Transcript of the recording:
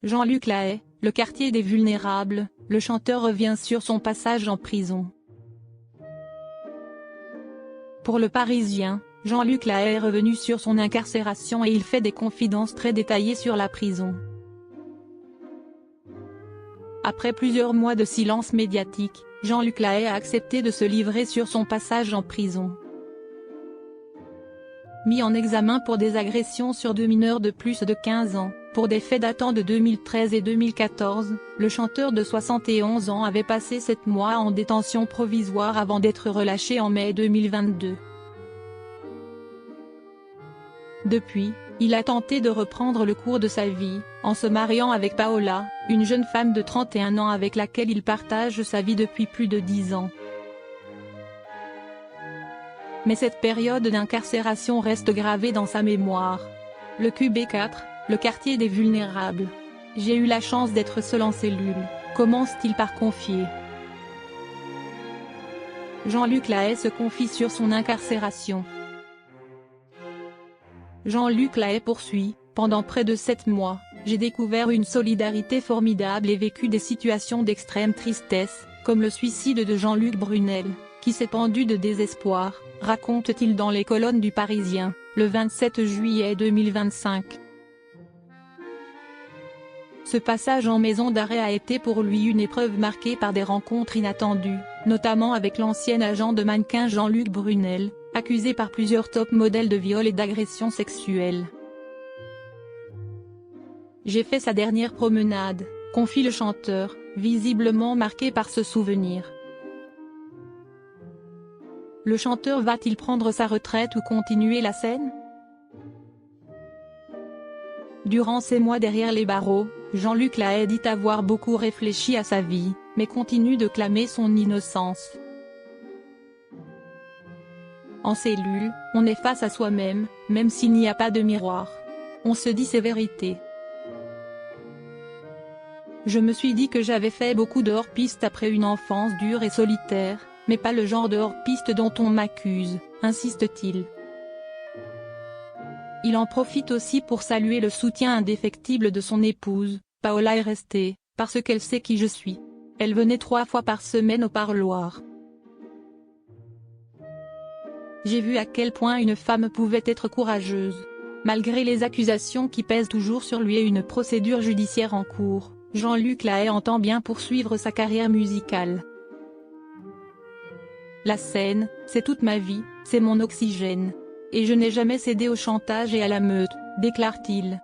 Jean-Luc Lahaye, le quartier des vulnérables, le chanteur revient sur son passage en prison. Pour Le Parisien, Jean-Luc Lahaye est revenu sur son incarcération et il fait des confidences très détaillées sur la prison. Après plusieurs mois de silence médiatique, Jean-Luc Lahaye a accepté de se livrer sur son passage en prison. Mis en examen pour des agressions sur deux mineurs de plus de 15 ans, pour des faits datant de 2013 et 2014, le chanteur de 71 ans avait passé 7 mois en détention provisoire avant d'être relâché en mai 2022. Depuis, il a tenté de reprendre le cours de sa vie, en se mariant avec Paola, une jeune femme de 31 ans avec laquelle il partage sa vie depuis plus de 10 ans. Mais cette période d'incarcération reste gravée dans sa mémoire. Le QB4, le quartier des vulnérables. J'ai eu la chance d'être seul en cellule, commence-t-il par confier. Jean-Luc Lahaye se confie sur son incarcération. Jean-Luc Lahaye poursuit, pendant près de 7 mois, j'ai découvert une solidarité formidable et vécu des situations d'extrême tristesse, comme le suicide de Jean-Luc Brunel, qui s'est pendu de désespoir, raconte-t-il dans les colonnes du Parisien, le 27 juillet 2025. Ce passage en maison d'arrêt a été pour lui une épreuve marquée par des rencontres inattendues, notamment avec l'ancien agent de mannequin Jean-Luc Brunel, accusé par plusieurs top modèles de viol et d'agression sexuelle. J'ai fait sa dernière promenade, confie le chanteur, visiblement marqué par ce souvenir. Le chanteur va-t-il prendre sa retraite ou continuer la scène? Durant ces mois derrière les barreaux, Jean-Luc Lahaye dit avoir beaucoup réfléchi à sa vie, mais continue de clamer son innocence. En cellule, on est face à soi-même, même s'il n'y a pas de miroir. On se dit ses vérités. Je me suis dit que j'avais fait beaucoup de hors-piste après une enfance dure et solitaire, mais pas le genre de hors-piste dont on m'accuse, insiste-t-il. Il en profite aussi pour saluer le soutien indéfectible de son épouse. Paola est restée, parce qu'elle sait qui je suis. Elle venait 3 fois par semaine au parloir. J'ai vu à quel point une femme pouvait être courageuse. Malgré les accusations qui pèsent toujours sur lui et une procédure judiciaire en cours, Jean-Luc Lahaye entend bien poursuivre sa carrière musicale. La scène, c'est toute ma vie, c'est mon oxygène. Et je n'ai jamais cédé au chantage et à la meute, déclare-t-il.